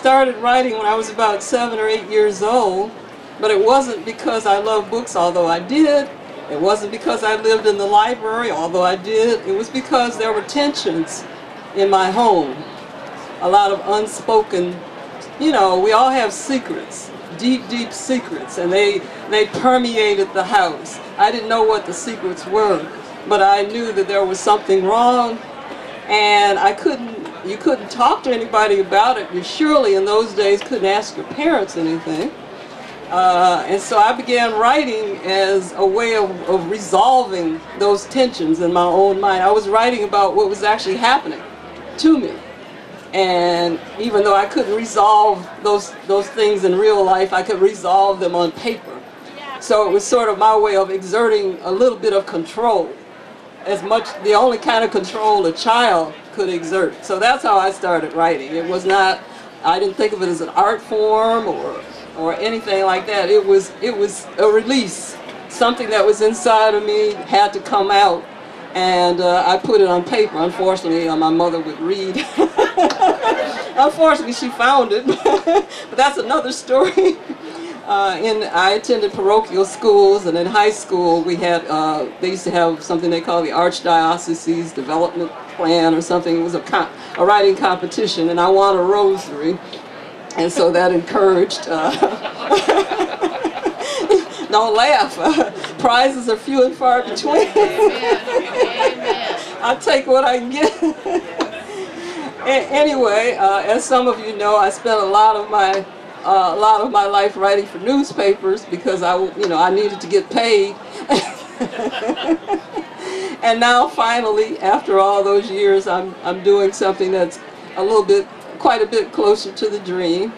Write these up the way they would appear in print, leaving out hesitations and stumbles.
started writing when I was about 7 or 8 years old, but it wasn't because I loved books, although I did. It wasn't because I lived in the library, although I did. It was because there were tensions in my home. A lot of unspoken, you know, we all have secrets, deep, deep secrets, and they permeated the house. I didn't know what the secrets were, but I knew that there was something wrong, and you couldn't talk to anybody about it. You surely in those days couldn't ask your parents anything. And so I began writing as a way of resolving those tensions in my own mind. I was writing about what was actually happening to me. And even though I couldn't resolve those things in real life, I could resolve them on paper. So it was sort of my way of exerting a little bit of control, as much, the only kind of control a child could exert. So that's how I started writing. It was not, I didn't think of it as an art form or anything like that. It was a release. Something that was inside of me had to come out, and I put it on paper. Unfortunately, my mother would read. Unfortunately, she found it, but that's another story. I attended parochial schools, and in high school we had, they used to have something they call the Archdiocese's Development Plan or something. It was a writing competition, and I won a rosary, and so that encouraged, don't laugh, prizes are few and far between. I'll take what I can get. Anyway, as some of you know, I spent a lot of my life writing for newspapers because I needed to get paid. And now finally, after all those years, I'm doing something that's quite a bit closer to the dream.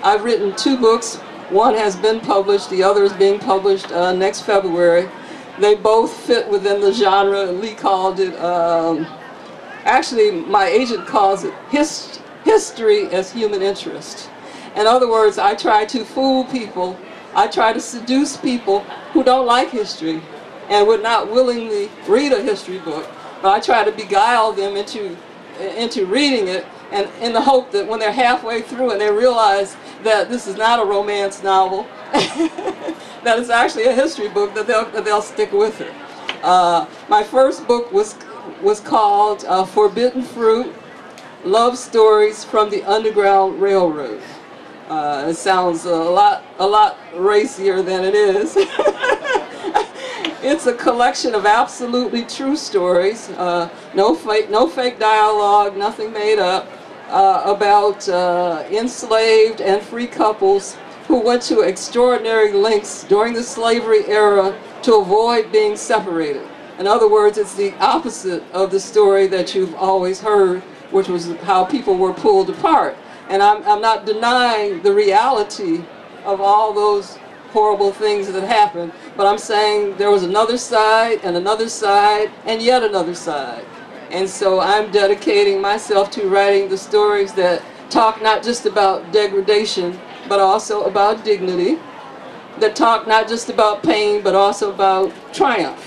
I've written 2 books. One has been published, the other is being published next February. They both fit within the genre. Lee called it, actually my agent calls it history as human interest. In other words, I try to fool people, I try to seduce people who don't like history and would not willingly read a history book, but I try to beguile them into reading it, and in the hope that when they're halfway through and they realize that this is not a romance novel, that it's actually a history book, that they'll stick with it. My first book was called Forbidden Fruit: Love Stories from the Underground Railroad. It sounds a lot racier than it is. It's a collection of absolutely true stories, no fake dialogue, nothing made up, about enslaved and free couples who went to extraordinary lengths during the slavery era to avoid being separated. In other words, it's the opposite of the story that you've always heard, which was how people were pulled apart. And I'm not denying the reality of all those horrible things that happened, but I'm saying there was another side and another side and yet another side. And so I'm dedicating myself to writing the stories that talk not just about degradation, but also about dignity, that talk not just about pain, but also about triumph.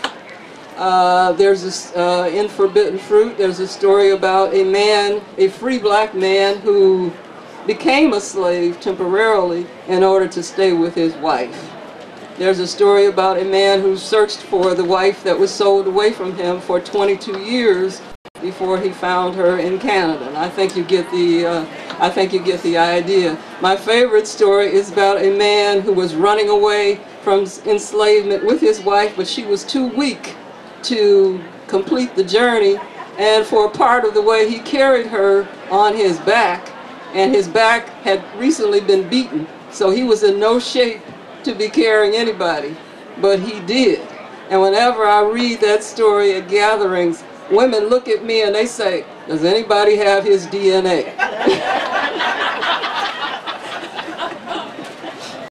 There's this, in Forbidden Fruit, there's a story about a man, a free black man who became a slave temporarily in order to stay with his wife. There's a story about a man who searched for the wife that was sold away from him for 22 years before he found her in Canada. And I think you get the idea. My favorite story is about a man who was running away from enslavement with his wife, but she was too weak to complete the journey, and for a part of the way he carried her on his back, and his back had recently been beaten, so he was in no shape to be carrying anybody, but he did. And whenever I read that story at gatherings, women look at me and they say, "Does anybody have his DNA?"